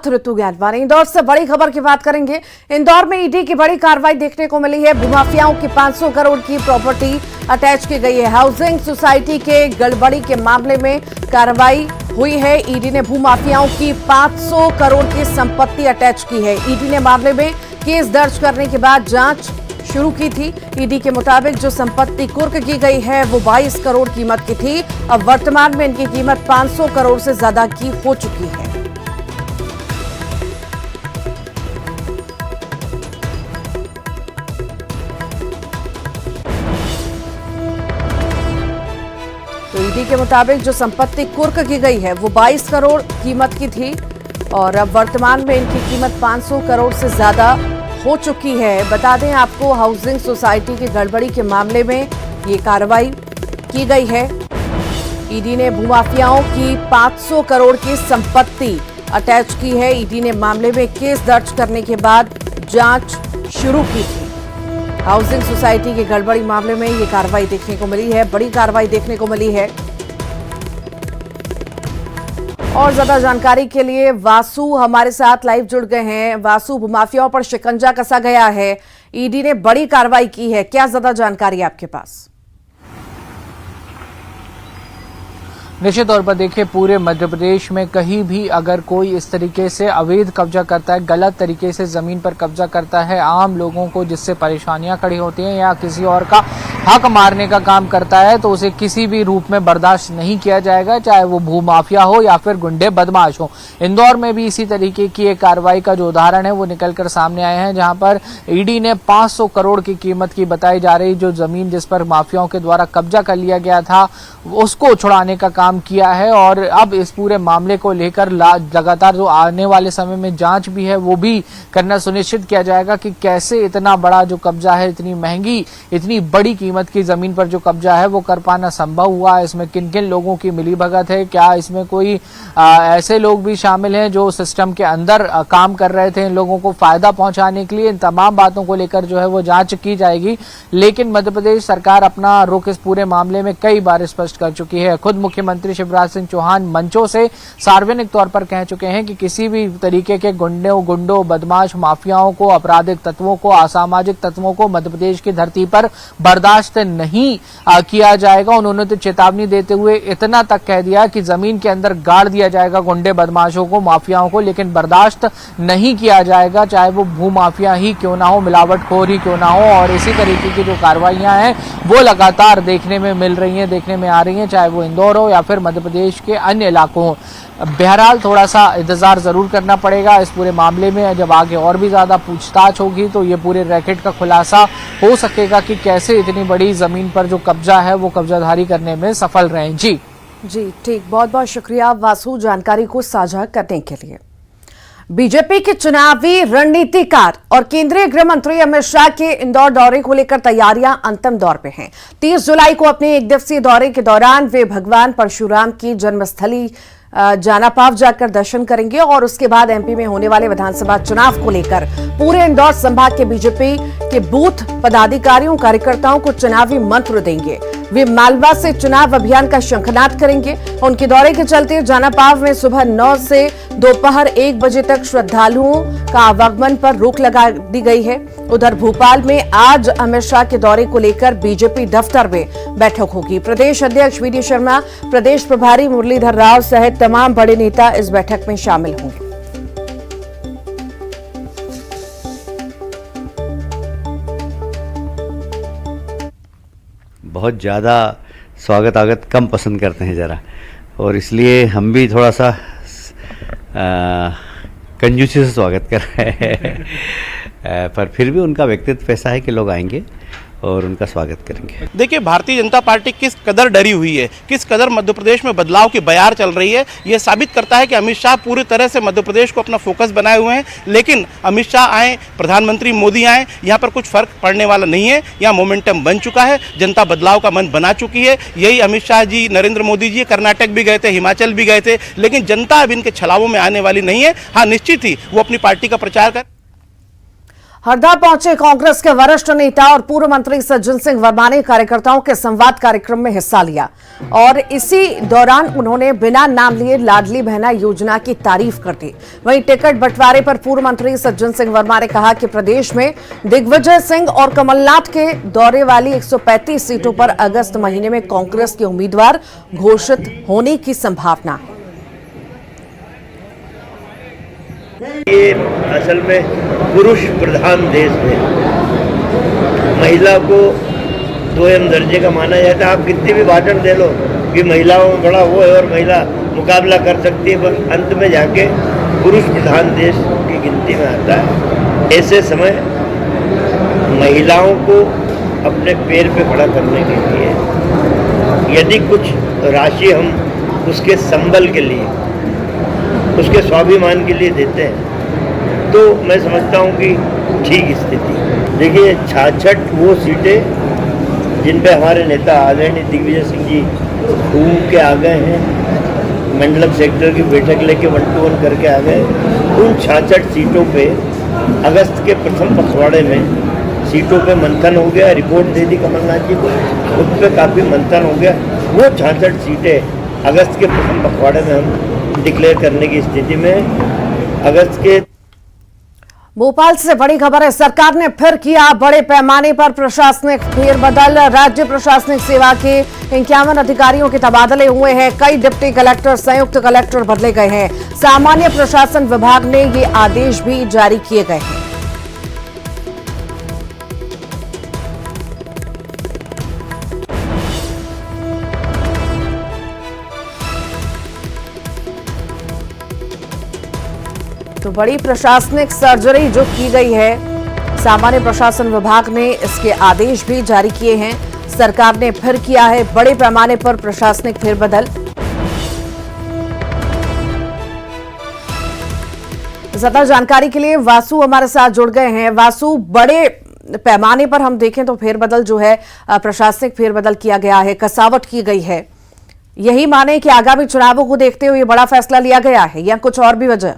साथ ऋतु ज्ञानवानी। इंदौर से बड़ी खबर की बात करेंगे। इंदौर में ईडी की बड़ी कार्रवाई देखने को मिली है। भूमाफियाओं की 500 करोड़ की प्रॉपर्टी अटैच की गई है। हाउसिंग सोसाइटी के गड़बड़ी के मामले में कार्रवाई हुई है। ईडी ने भूमाफियाओं की 500 करोड़ की संपत्ति अटैच की है। ईडी ने मामले में केस दर्ज करने के बाद जांच शुरू की थी। ईडी के मुताबिक जो संपत्ति कुर्क की गई है वो 22 करोड़ कीमत की थी। अब वर्तमान में इनकी कीमत 500 करोड़ से ज्यादा की हो चुकी है। तो ईडी के मुताबिक जो संपत्ति कुर्क की गई है वो 22 करोड़ कीमत की थी और अब वर्तमान में इनकी कीमत 500 करोड़ से ज्यादा हो चुकी है। बता दें आपको, हाउसिंग सोसाइटी की गड़बड़ी के मामले में ये कार्रवाई की गई है। ईडी ने भूमाफियाओं की 500 करोड़ की संपत्ति अटैच की है। ईडी ने मामले में केस दर्ज करने के बाद जांच शुरू की थी। हाउसिंग सोसाइटी की गड़बड़ी मामले में ये कार्रवाई देखने को मिली है, बड़ी कार्रवाई देखने को मिली है। और ज्यादा जानकारी के लिए वासु हमारे साथ लाइव जुड़ गए हैं। वासु, भूमाफियाओं पर शिकंजा कसा गया है, ईडी ने बड़ी कार्रवाई की है, क्या ज्यादा जानकारी आपके पास? निश्चित तौर पर देखिए, पूरे मध्य प्रदेश में कहीं भी अगर कोई इस तरीके से अवैध कब्जा करता है, गलत तरीके से जमीन पर कब्जा करता है, आम लोगों को जिससे परेशानियां खड़ी होती हैं या किसी और का हक मारने का काम करता है, तो उसे किसी भी रूप में बर्दाश्त नहीं किया जाएगा, चाहे वो भूमाफिया हो या फिर गुंडे बदमाश हो। इंदौर में भी इसी तरीके की एक कार्रवाई का जो उदाहरण है वो निकलकर सामने आए हैं, जहां पर ईडी ने 500 करोड़ की कीमत की बताई जा रही जो जमीन जिस पर माफियाओं के द्वारा कब्जा कर लिया गया था उसको छुड़ाने का काम किया है। और अब इस पूरे मामले को लेकर लगातार जो आने वाले समय में जांच भी है वो भी करना सुनिश्चित किया जाएगा कि कैसे इतना बड़ा जो कब्जा है, इतनी महंगी, इतनी बड़ी कीमत की जमीन पर जो कब्जा है वो कर पाना संभव हुआ। इसमें किन किन लोगों की मिलीभगत है, क्या इसमें कोई ऐसे लोग भी शामिल हैं जो सिस्टम के अंदर काम कर रहे थे इन लोगों को फायदा पहुंचाने के लिए, इन तमाम बातों को लेकर जो है वो जांच की जाएगी। लेकिन मध्य प्रदेश सरकार अपना रुख इस पूरे मामले में कई बार स्पष्ट कर चुकी है। खुद मुख्यमंत्री शिवराज सिंह चौहान मंचों से सार्वजनिक तौर पर कह चुके हैं कि किसी भी तरीके के गुंडों, बदमाश, माफियाओं को, आपराधिक तत्वों को, असामाजिक तत्वों को मध्य प्रदेश की धरती पर बर्दाश्त नहीं किया जाएगा। उन्होंने तो चेतावनी देते हुए इतना तक कह दिया कि जमीन के अंदर गाड़ दिया जाएगा गुंडे, बदमाशों को, माफियाओं को, लेकिन बर्दाश्त नहीं किया जाएगा, चाहे वो भूमाफिया ही क्यों ना हो, मिलावटखोर ही क्यों ना हो। और इसी तरीके की जो कार्रवाइयां हैं वो लगातार देखने में मिल रही हैं, देखने में आ रही हैं, चाहे वो इंदौर हो या फिर मध्य प्रदेश के अन्य इलाकों। बहरहाल थोड़ा सा इंतजार जरूर करना पड़ेगा इस पूरे मामले में। जब आगे और भी ज्यादा पूछताछ होगी तो ये पूरे रैकेट का खुलासा हो सकेगा कि कैसे इतनी बड़ी जमीन पर जो कब्जा है वो कब्जाधारी करने में सफल रहे। जी ठीक, बहुत बहुत शुक्रिया वासु जानकारी को साझा करने के लिए। बीजेपी के चुनावी रणनीतिकार और केंद्रीय गृह मंत्री अमित शाह के इंदौर दौरे को लेकर तैयारियां अंतिम दौर पे हैं। 30 जुलाई को अपने एक दिवसीय दौरे के दौरान वे भगवान परशुराम की जन्मस्थली जानापाव जाकर दर्शन करेंगे और उसके बाद एमपी में होने वाले विधानसभा चुनाव को लेकर पूरे इंदौर संभाग के बीजेपी के बूथ पदाधिकारियों, कार्यकर्ताओं को चुनावी मंत्र देंगे। वे मालवा से चुनाव अभियान का शंखनाद करेंगे। उनके दौरे के चलते जानापाव में सुबह 9 से दोपहर 1 बजे तक श्रद्धालुओं का आवागमन पर रोक लगा दी गई है। उधर भोपाल में आज अमित शाह के दौरे को लेकर बीजेपी दफ्तर में बैठक होगी। प्रदेश अध्यक्ष वीडी शर्मा, प्रदेश प्रभारी मुरलीधर राव सहित तमाम बड़े नेता इस बैठक में शामिल होंगे। बहुत ज़्यादा स्वागत आगत कम पसंद करते हैं ज़रा, और इसलिए हम भी थोड़ा सा कंजूसी से स्वागत कर रहे हैं पर फिर भी उनका व्यक्तित्व ऐसा है कि लोग आएंगे और उनका स्वागत करेंगे। देखिए, भारतीय जनता पार्टी किस कदर डरी हुई है, किस कदर मध्य प्रदेश में बदलाव की बयार चल रही है, यह साबित करता है कि अमित शाह पूरी तरह से मध्य प्रदेश को अपना फोकस बनाए हुए हैं। लेकिन अमित शाह आए, प्रधानमंत्री मोदी आए, यहाँ पर कुछ फर्क पड़ने वाला नहीं है। यहाँ मोमेंटम बन चुका है, जनता बदलाव का मन बना चुकी है। यही अमित शाह जी, नरेंद्र मोदी जी कर्नाटक भी गए थे, हिमाचल भी गए थे, लेकिन जनता अब इनके छलावों में आने वाली नहीं है। हाँ, निश्चित ही वो अपनी पार्टी का प्रचार कर हरदा पहुंचे कांग्रेस के वरिष्ठ नेता और पूर्व मंत्री सज्जन सिंह वर्मा ने कार्यकर्ताओं के संवाद कार्यक्रम में हिस्सा लिया और इसी दौरान उन्होंने बिना नाम लिए लाडली बहना योजना की तारीफ कर दी। वहीं टिकट बंटवारे पर पूर्व मंत्री सज्जन सिंह वर्मा ने कहा कि प्रदेश में दिग्विजय सिंह और कमलनाथ के दौरे वाली 135 सीटों पर अगस्त महीने में कांग्रेस के उम्मीदवार घोषित होने की संभावना है। ये असल में पुरुष प्रधान देश है। महिला को दो एम दर्जे का माना जाता है। आप कितने भी भाषण दे लो कि महिलाओं में बड़ा वो है और महिला मुकाबला कर सकती है, पर अंत में जाके पुरुष प्रधान देश की गिनती में आता है। ऐसे समय महिलाओं को अपने पैर पे खड़ा करने के लिए यदि कुछ राशि हम उसके संबल के लिए, उसके स्वाभिमान के लिए देते हैं तो मैं समझता हूँ कि ठीक स्थिति। देखिए 66 वो सीटें जिन पे हमारे नेता आदरणीय दिग्विजय सिंह जी घूम के आ गए हैं, मंडलम सेक्टर की बैठक लेके 1 to 1 करके आ गए। उन 66 सीटों पे अगस्त के प्रथम पखवाड़े में सीटों पे मंथन हो गया। रिपोर्ट दे दी कमलनाथ जी को, उस पर काफ़ी मंथन हो गया। वो 66 सीटें अगस्त के प्रथम पखवाड़े में हम डिक्लेयर करने की स्थिति में। अगस्त के भोपाल से बड़ी खबर है, सरकार ने फिर किया बड़े पैमाने पर प्रशासनिक फेरबदल। राज्य प्रशासनिक सेवा के 51 अधिकारियों के तबादले हुए हैं। कई डिप्टी कलेक्टर, संयुक्त कलेक्टर बदले गए हैं। सामान्य प्रशासन विभाग ने ये आदेश भी जारी किए गए हैं। तो बड़ी प्रशासनिक सर्जरी जो की गई है, सामान्य प्रशासन विभाग ने इसके आदेश भी जारी किए हैं। सरकार ने फिर किया है बड़े पैमाने पर प्रशासनिक फेरबदल। ज्यादा जानकारी के लिए वासु हमारे साथ जुड़ गए हैं। वासु, बड़े पैमाने पर हम देखें तो फेरबदल जो है, प्रशासनिक फेरबदल किया गया है, कसावट की गई है। यही माने कि आगामी चुनावों को देखते हुए बड़ा फैसला लिया गया है या कुछ और भी वजह?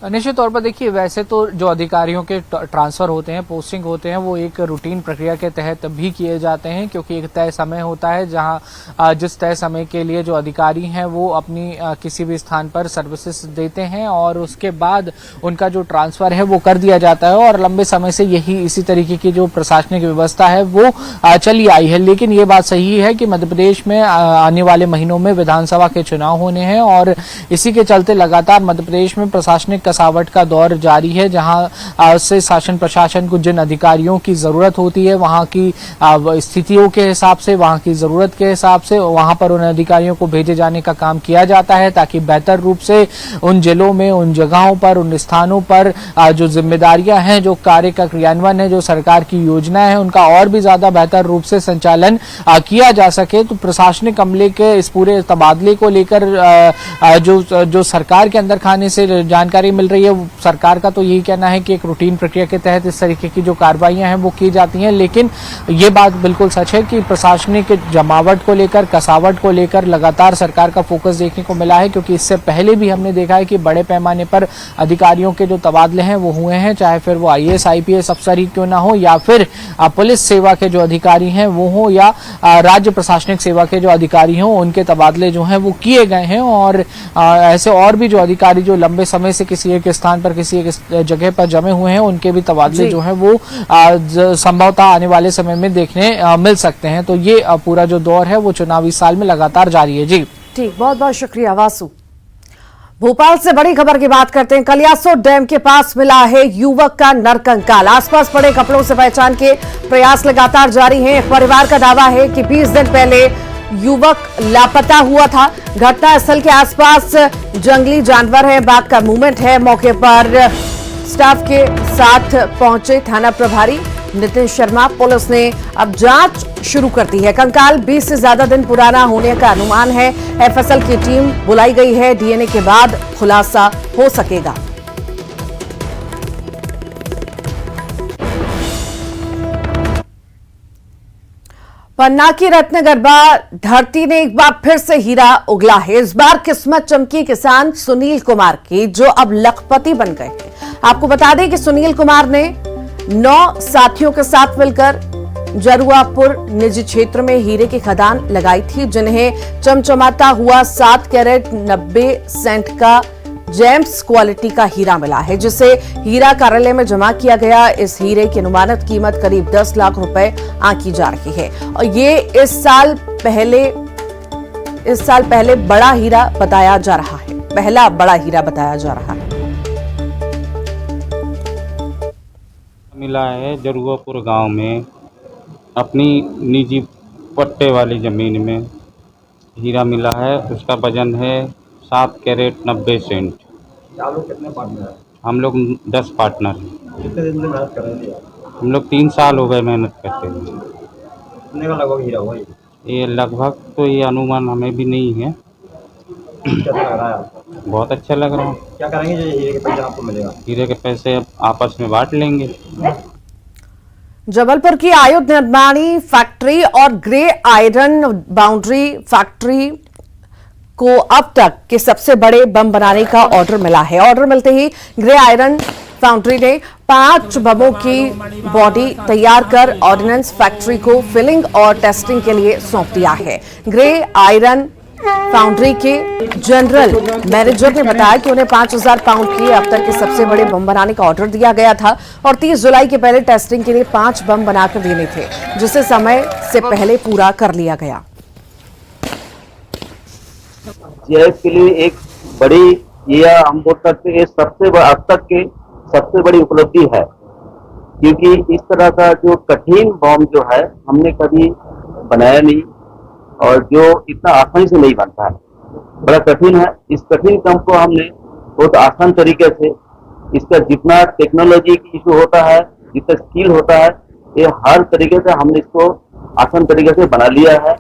निश्चित तौर पर देखिए, वैसे तो जो अधिकारियों के ट्रांसफर होते हैं, पोस्टिंग होते हैं, वो एक रूटीन प्रक्रिया के तहत भी किए जाते हैं, क्योंकि एक तय समय होता है जहां जिस तय समय के लिए जो अधिकारी हैं वो अपनी किसी भी स्थान पर सर्विसेज देते हैं और उसके बाद उनका जो ट्रांसफर है वो कर दिया जाता है। और लंबे समय से यही इसी तरीके की जो प्रशासनिक व्यवस्था है वो चली आई है। लेकिन ये बात सही है कि मध्य प्रदेश में आने वाले महीनों में विधानसभा के चुनाव होने हैं और इसी के चलते लगातार मध्य प्रदेश में प्रशासनिक कसावट का दौर जारी है, जहां से शासन प्रशासन को जिन अधिकारियों की जरूरत होती है, वहां की स्थितियों के हिसाब से, वहां की जरूरत के हिसाब से वहां पर उन अधिकारियों को भेजे जाने का काम किया जाता है, ताकि बेहतर रूप से उन जिलों में, उन जगहों पर, उन स्थानों पर जो जिम्मेदारियां हैं, जो कार्य का क्रियान्वयन है, जो सरकार की योजना है, उनका और भी ज्यादा बेहतर रूप से संचालन किया जा सके। तो प्रशासनिक अमले के इस पूरे तबादले को लेकर जो सरकार के अंदर खाने से जानकारी मिल रही है, सरकार का तो यही कहना है कि एक रूटीन प्रक्रिया के तहत इस तरीके की जो कार्रवाइयां हैं वो की जाती हैं। लेकिन ये बात बिल्कुल सच है कि प्रशासनिक जमावट को लेकर, कसावट को लेकर लगातार सरकार का फोकस देखने को मिला है, क्योंकि इससे पहले भी हमने देखा है कि बड़े पैमाने पर अधिकारियों के जो तबादले हैं वो हुए हैं, चाहे फिर वो IAS IPS अफसर ही क्यों ना हो, या फिर पुलिस सेवा के जो अधिकारी हैं वो हो, या राज्य प्रशासनिक सेवा के जो अधिकारी हों, उनके तबादले जो हैं वो किए गए हैं। और ऐसे और भी जो अधिकारी जो लंबे समय से किसी एक स्थान पर, किसी एक जगह पर जमे हुए हैं, उनके भी तबादले जो हैं वो संभवतः आने वाले समय में देखने मिल सकते हैं। तो ये पूरा जो दौर है वो चुनावी साल में लगातार जारी है। जी ठीक, बहुत बहुत शुक्रिया वासु। भोपाल से बड़ी खबर की बात करते हैं। कलियासोत डैम के पास मिला है युवक का नरकंकाल। आसपास पड़े कपड़ों से पहचान के प्रयास लगातार जारी हैं। परिवार का दावा है कि 20 दिन पहले युवक लापता हुआ था। घटनास्थल के आसपास जंगली जानवर है, बाघ का मूवमेंट है। मौके पर स्टाफ के साथ पहुंचे थाना प्रभारी नितिन शर्मा। पुलिस ने अब जांच शुरू कर दी है। कंकाल 20 से ज्यादा दिन पुराना होने का अनुमान है। FSL की टीम बुलाई गई है। DNA के बाद खुलासा हो सकेगा। पन्ना की रत्न गर्भा धरती ने एक बार फिर से हीरा उगला है। इस बार किस्मत चमकी किसान सुनील कुमार की, जो अब लखपति बन गए हैं। आपको बता दें कि सुनील कुमार ने 9 साथियों के साथ मिलकर जरुआपुर निजी क्षेत्र में हीरे की खदान लगाई थी, जिन्हें चमचमाता हुआ 7 कैरेट 90 सेंट का जेम्स क्वालिटी का हीरा मिला है, जिसे हीरा कार्यालय में जमा किया गया। इस हीरे की अनुमानित कीमत करीब 10 लाख रुपए आंकी जा रही है और ये इस साल पहले बड़ा हीरा बताया जा रहा है, पहला बड़ा हीरा बताया जा रहा है। मिला है जरुआपुर गांव में अपनी निजी पट्टे वाली ज़मीन में हीरा मिला है। उसका वजन है 7 कैरेट 90 सेंट। आप लोग कितने पार्टनर हैं? हम लोग 10 पार्टनर हैं। कितने दिन से मेहनत कर रहे हैं? हम लोग 3 साल हो गए मेहनत करते हुए। कितने का लगभग हीरा हुआ ये लगभग तो ये अनुमान हमें भी नहीं है। कैसा लग रहा है आपको? बहुत अच्छा लग रहा है। क्या करेंगे जो हीरे के पैसे आपको मिलेगा? हीरे के पैसे अब आपस में बांट लेंगे। जबलपुर की आयुध निर्माणी फैक्ट्री और ग्रे आयरन बाउंड्री फैक्ट्री को अब तक के सबसे बड़े बम बनाने का ऑर्डर मिला है। ऑर्डर मिलते ही ग्रे आयरन फाउंड्री ने 5 बमों की बॉडी तैयार कर ऑर्डिनेंस फैक्ट्री को फिलिंग और टेस्टिंग के लिए सौंप दिया है। ग्रे आयरन फाउंड्री के जनरल मैनेजर ने बताया कि उन्हें 5000 पाउंड के अब तक के सबसे बड़े बम बनाने का ऑर्डर दिया गया था और 30 जुलाई के पहले टेस्टिंग के लिए 5 बम बनाकर देने थे, जिसे समय से पहले पूरा कर लिया गया। सीआईएफ के लिए एक बड़ी, यह हम बोल सकते हैं सबसे अब तक के सबसे बड़ी उपलब्धि है, क्योंकि इस तरह का जो कठिन बम जो है हमने कभी बनाया नहीं और जो इतना आसानी से नहीं बनता है, बड़ा कठिन है। इस कठिन काम को हमने बहुत आसान तरीके से, इसका जितना टेक्नोलॉजी की इशू होता है, जितना स्किल होता है, ये हर तरीके से हमने इसको आसान तरीके से बना लिया है।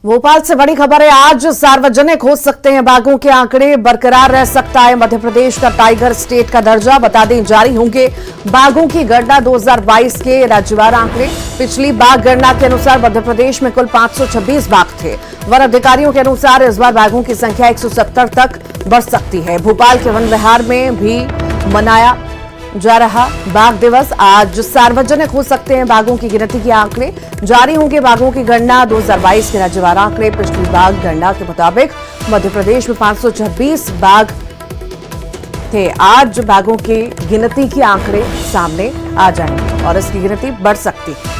भोपाल से बड़ी खबर है। आज सार्वजनिक हो सकते हैं बाघों के आंकड़े, बरकरार रह सकता है मध्य प्रदेश का टाइगर स्टेट का दर्जा। बता दें, जारी होंगे बाघों की गणना 2022 के राज्यवार आंकड़े। पिछली बाघ गणना के अनुसार मध्य प्रदेश में कुल 526 बाघ थे। वन अधिकारियों के अनुसार इस बार बाघों की संख्या 170 तक बढ़ सकती है। भोपाल के वन विहार में भी मनाया जा रहा बाघ दिवस। आज सार्वजनिक हो सकते हैं बाघों की गिनती के आंकड़े, जारी होंगे बाघों की गणना 2022 के राज्यवार आंकड़े। पिछली बाघ गणना के मुताबिक मध्य प्रदेश में 526 बाघ थे। आज बाघों की गिनती के आंकड़े सामने आ जाएंगे और इसकी गिनती बढ़ सकती है।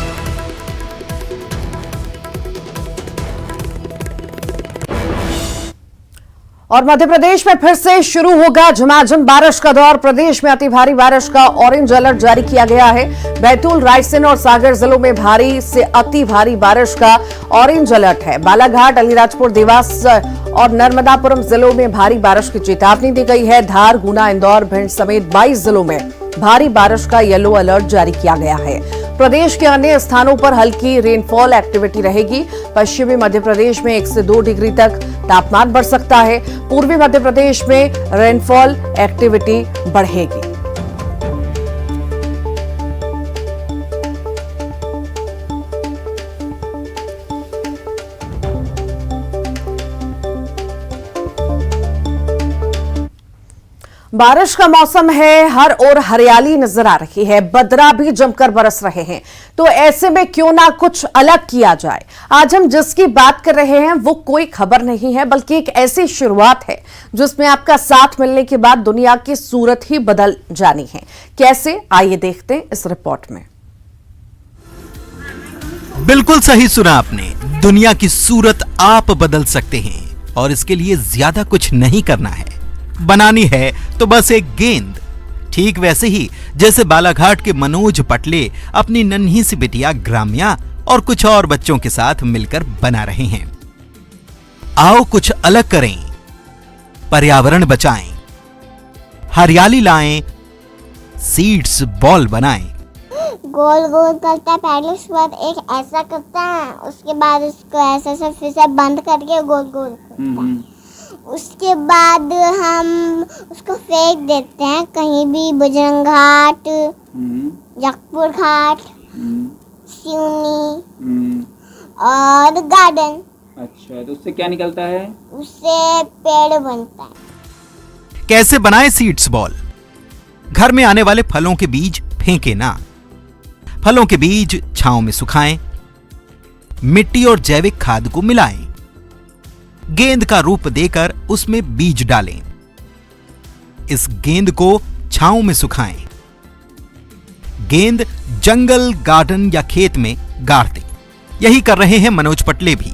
और मध्य प्रदेश में फिर से शुरू होगा झमाझम बारिश का दौर। प्रदेश में अति भारी बारिश का ऑरेंज अलर्ट जारी किया गया है। बैतूल, रायसेन और सागर जिलों में भारी से अति भारी बारिश का ऑरेंज अलर्ट है। बालाघाट, अलीराजपुर, देवास और नर्मदापुरम जिलों में भारी बारिश की चेतावनी दी गई है। धार, गुना, इंदौर, भिंड समेत 22 जिलों में भारी बारिश का येलो अलर्ट जारी किया गया है। प्रदेश के अन्य स्थानों पर हल्की रेनफॉल एक्टिविटी रहेगी। पश्चिमी मध्य प्रदेश में 1 से 2 डिग्री तक तापमान बढ़ सकता है। पूर्वी मध्य प्रदेश में रेनफॉल एक्टिविटी बढ़ेगी। बारिश का मौसम है, हर ओर हरियाली नजर आ रही है, बदरा भी जमकर बरस रहे हैं। तो ऐसे में क्यों ना कुछ अलग किया जाए। आज हम जिसकी बात कर रहे हैं वो कोई खबर नहीं है, बल्कि एक ऐसी शुरुआत है जिसमें आपका साथ मिलने के बाद दुनिया की सूरत ही बदल जानी है। कैसे, आइए देखते हैं इस रिपोर्ट में। बिल्कुल सही सुना आपने, दुनिया की सूरत आप बदल सकते हैं और इसके लिए ज्यादा कुछ नहीं करना है। बनानी है तो बस एक गेंद। ठीक वैसे ही जैसे बालाघाट के मनोज पटले अपनी नन्ही सी बिटिया ग्राम्या और कुछ और बच्चों के साथ मिलकर बना रहे हैं। आओ कुछ अलग करें, पर्यावरण बचाएं, हरियाली लाएं, सीड्स बॉल बनाएं। गोल गोल करता है, पहले उसके बाद एक ऐसा करता है, उसके बाद उसको ऐसा से फिर से बंद करके गोल गोल करता है। उसके बाद हम उसको फेंक देते हैं कहीं भी, बजरंग घाट, जगपुर घाट, सिवनी, और गार्डन। अच्छा, तो उससे क्या निकलता है? उससे पेड़ बनता है। कैसे बनाएं सीड्स बॉल? घर में आने वाले फलों के बीज फेंके ना। फलों के बीज छांव में सुखाएं, मिट्टी और जैविक खाद को मिलाएं, गेंद का रूप देकर उसमें बीज डालें, इस गेंद को छांव में सुखाएं, गेंद जंगल, गार्डन या खेत में गाड़ दें। यही कर रहे हैं मनोज पटले भी।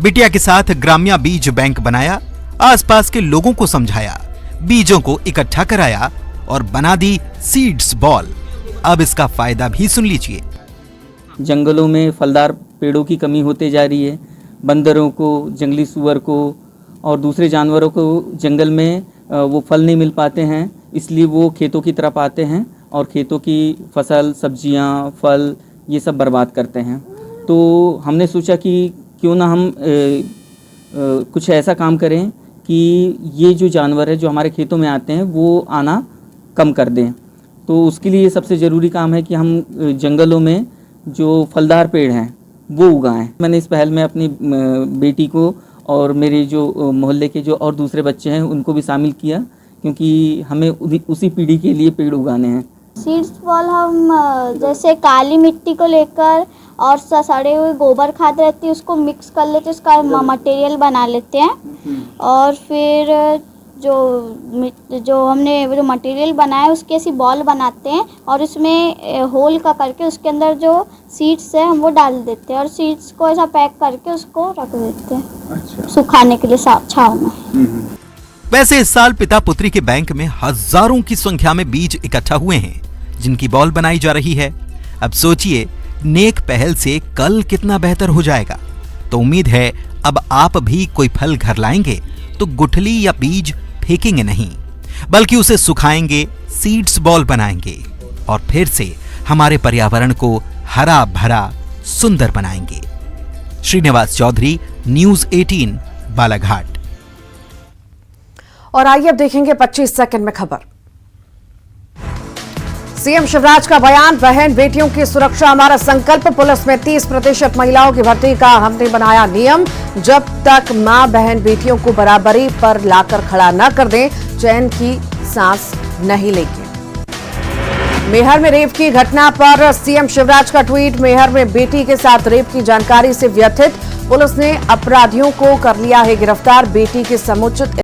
बिटिया के साथ ग्राम्या बीज बैंक बनाया, आसपास के लोगों को समझाया, बीजों को इकट्ठा कराया और बना दी सीड्स बॉल। अब इसका फायदा भी सुन लीजिए। जंगलों में फलदार पेड़ों की कमी होते जा रही है। बंदरों को, जंगली सुअर को और दूसरे जानवरों को जंगल में वो फल नहीं मिल पाते हैं, इसलिए वो खेतों की तरफ आते हैं और खेतों की फसल, सब्जियां, फल ये सब बर्बाद करते हैं। तो हमने सोचा कि क्यों ना हम कुछ ऐसा काम करें कि ये जो जानवर है जो हमारे खेतों में आते हैं वो आना कम कर दें। तो उसके लिए सबसे ज़रूरी काम है कि हम जंगलों में जो फलदार पेड़ हैं वो उगाएं। मैंने इस पहल में अपनी बेटी को और मेरे जो मोहल्ले के जो और दूसरे बच्चे हैं उनको भी शामिल किया, क्योंकि हमें उसी पीढ़ी के लिए पेड़ उगाने हैं। सीड्स बॉल हम जैसे काली मिट्टी को लेकर और सड़े हुए गोबर खाद रहती है उसको मिक्स कर लेते हैं, उसका मटेरियल बना लेते हैं और फिर जो हमने जो मटेरियल बनाया उसकी ऐसी बॉल बनाते हैं और उसमें होल का करके उसके अंदर जो सीड्स है हम वो डाल देते हैं और सीड्स को ऐसा पैक करके उसको रख देते हैं। अच्छा। सुखाने के लिए छांव में। वैसे इस साल पिता पुत्री के बैंक में हजारों की संख्या में बीज इकट्ठा हुए हैं जिनकी बॉल बनाई जा रही है। अब सोचिए, नेक पहल से कल कितना बेहतर हो जाएगा। तो उम्मीद है अब आप भी कोई फल घर लाएंगे तो गुठली या बीज फेंकेंगे नहीं, बल्कि उसे सुखाएंगे, सीड्स बॉल बनाएंगे और फिर से हमारे पर्यावरण को हरा भरा सुंदर बनाएंगे। श्रीनिवास चौधरी, न्यूज़ 18, बालाघाट। और आइए अब देखेंगे 25 सेकंड में खबर। सीएम शिवराज का बयान, बहन बेटियों की सुरक्षा हमारा संकल्प। पुलिस में 30% महिलाओं की भर्ती का हमने बनाया नियम। जब तक मां बहन बेटियों को बराबरी पर लाकर खड़ा न कर दें, चैन की सांस नहीं लेंगे। मेहर में रेप की घटना पर सीएम शिवराज का ट्वीट। मेहर में बेटी के साथ रेप की जानकारी से व्यथित पुलिस ने अपराधियों को कर लिया है गिरफ्तार। बेटी के समुचित